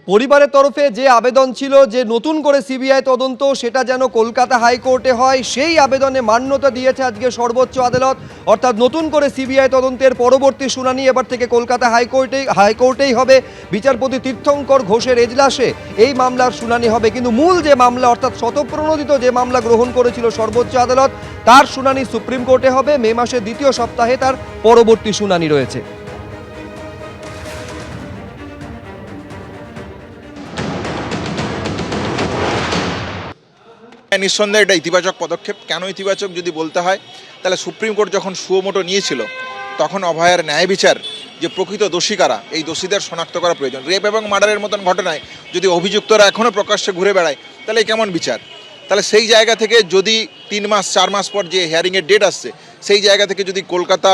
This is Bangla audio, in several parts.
পরিবারের তরফে যে আবেদন ছিল যে নতুন করে সিবিআই তদন্ত সেটা যেন কলকাতা হাইকোর্টে হয়, সেই আবেদনে মান্যতা দিয়েছে আজকে সর্বোচ্চ আদালত। অর্থাৎ নতুন করে সিবিআই তদন্তের পরবর্তী শুনানি এবার থেকে কলকাতা হাইকোর্টেই হবে। বিচারপতি তীর্থঙ্কর ঘোষের এজলাসে এই মামলার শুনানি হবে। কিন্তু মূল যে মামলা অর্থাৎ স্বতঃপ্রণোদিত যে মামলা গ্রহণ করেছিল সর্বোচ্চ আদালত, তার শুনানি সুপ্রিম কোর্টে হবে। মে মাসের দ্বিতীয় সপ্তাহে তার পরবর্তী শুনানি রয়েছে। নিঃসন্দেহে এটা ইতিবাচক পদক্ষেপ। কেন ইতিবাচক যদি বলতে হয়, তাহলে সুপ্রিম কোর্ট যখন সুমোটো নিয়েছিল তখন অভয়ার ন্যায় বিচার যে প্রকৃত দোষী কারা, এই দোষীদের শনাক্ত করা প্রয়োজন। রেপ এবং মার্ডারের মতন ঘটনায় যদি অভিযুক্তরা এখনও প্রকাশ্যে ঘুরে বেড়ায় তাহলে কেমন বিচার? তাহলে সেই জায়গা থেকে যদি 3 মাস 4 মাস পর যে হিয়ারিংয়ের ডেট আসছে, সেই জায়গা থেকে যদি কলকাতা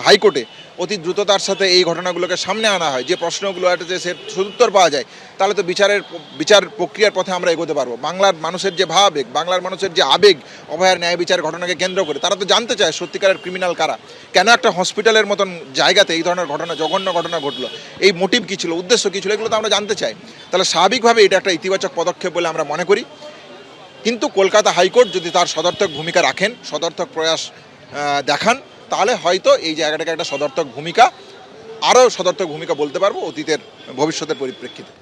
হাইকোর্টে অতি দ্রুততার সাথে এই ঘটনাগুলোকে সামনে আনা হয়, যে প্রশ্নগুলো আছে সে সদুত্তর পাওয়া যায়, তাহলে তো বিচার প্রক্রিয়ার পথে আমরা এগোতে পারবো। বাংলার মানুষের যে ভাবাবেগ, বাংলার মানুষের যে আবেগ অভয়ার ন্যায় বিচার ঘটনাকে কেন্দ্র করে, তারা তো জানতে চায় সত্যিকারের ক্রিমিনাল কারা, কেন একটা হসপিটালের মতন জায়গাতে এই ধরনের ঘটনা, জঘন্য ঘটনা ঘটলো, এই মোটিভ কী ছিল, উদ্দেশ্য কী ছিল, এগুলো তো আমরা জানতে চাই। তাহলে স্বাভাবিকভাবে এটা একটা ইতিবাচক পদক্ষেপ বলে আমরা মনে করি। কিন্তু কলকাতা হাইকোর্ট যদি তার সদর্থক ভূমিকা রাখেন, সদর্থক প্রয়াস দেখান, তাহলে হয়তো এই জায়গাটাকে একটা সদর্থক ভূমিকা, আরও সদর্থক ভূমিকা বলতে পারবো অতীতের ভবিষ্যতের পরিপ্রেক্ষিতে।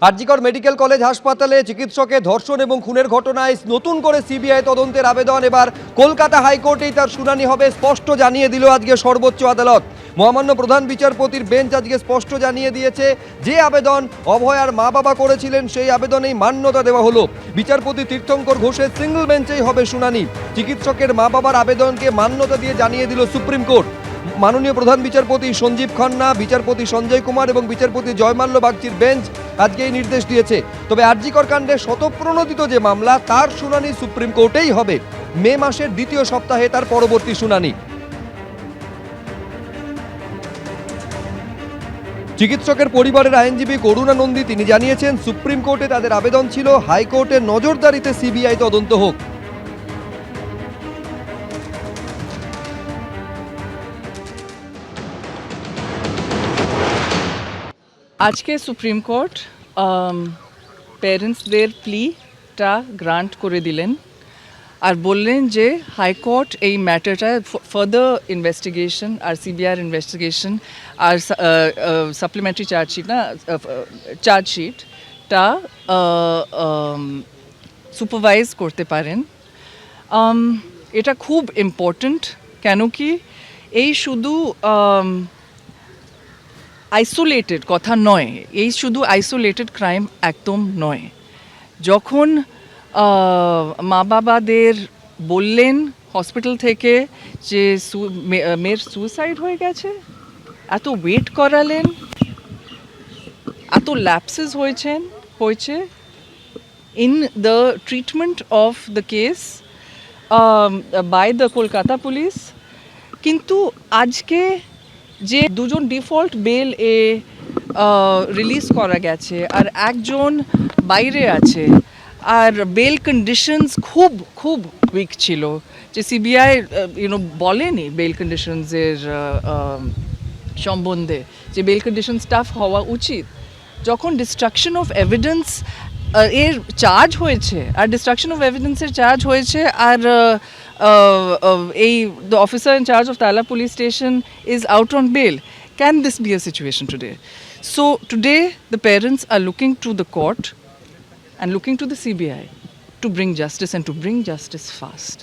আরজিকর মেডিকেল কলেজ হাসপাতালে চিকিৎসকের ধর্ষণ এবং খুনের ঘটনায় নতুন করে সিবিআই তদন্তের আবেদন এবার কলকাতা হাইকোর্টেই তার শুনানি হবে, স্পষ্ট জানিয়ে দিল আজকে সর্বোচ্চ আদালত। মহামান্য প্রধান বিচারপতির বেঞ্চ আজকে স্পষ্ট জানিয়ে দিয়েছে যে আবেদন অভয়ার মা বাবা করেছিলেন সেই আবেদনেই মান্যতা দেওয়া হলো। বিচারপতি তীর্থঙ্কর ঘোষের সিঙ্গল বেঞ্চেই হবে শুনানি। চিকিৎসকের মা বাবার আবেদনকে মান্যতা দিয়ে জানিয়ে দিল সুপ্রিম কোর্ট। মাননীয় প্রধান বিচারপতি সঞ্জীব খান্না, বিচারপতি সঞ্জয় কুমার এবং বিচারপতি জয়মাল্য বাগচির বেঞ্চ আজকে এই নির্দেশ দিয়েছে। তবে আরজিকর কাণ্ডে স্বতঃপ্রণোদিত যে মামলা, তার শুনানি সুপ্রিম কোর্টেই হবে। মে মাসের দ্বিতীয় সপ্তাহে তার পরবর্তী শুনানি। চিকিৎসকের পরিবারের আইনজীবী করুণা নন্দী তিনি জানিয়েছেন, সুপ্রিম কোর্টে তাদের আবেদন ছিল হাইকোর্টের নজরদারিতে সিবিআই তদন্ত হোক। আজকে সুপ্রিম কোর্ট প্যারেন্টসদের প্লিটা গ্রান্ট করে দিলেন আর বললেন যে হাইকোর্ট এই ম্যাটারটা ফার্দার ইনভেস্টিগেশন আর সিবিআই ইনভেস্টিগেশন আর সাপ্লিমেন্টারি চার্জশিটটা সুপারভাইজ করতে পারেন। এটা খুব ইম্পর্ট্যান্ট, কেন কি এই শুধু আইসোলেটেড কথা নয়, এই শুধু আইসোলেটেড ক্রাইম একদম নয়। যখন মা বাবাদের বললেন হসপিটাল থেকে যে মেয়ের সুইসাইড হয়ে গেছে, এত ওয়েট করালেন, এত ল্যাপসেস হয়েছে in the treatment of the case by the Kolkata police. কিন্তু আজকে যে দুজন ডিফল্ট বেল রিলিজ করা গেছে আর একজন বাইরে আছে, আর বেল কন্ডিশনস খুব খুব উইক ছিল, যে সিবিআই বলেনি বেল কন্ডিশনসের সম্বন্ধে যে বেল কন্ডিশন টাফ হওয়া উচিত। যখন ডিস্ট্রাকশন অফ এভিডেন্স এর চার্জ হয়েছে, আর ডিস্ট্রাকশন অফ এভিডেন্সের চার্জ হয়েছে, আর the officer in charge of Tala police station is out on bail. Can this be a situation today? So today the parents are looking to the court and looking to the CBI to bring justice, and to bring justice fast.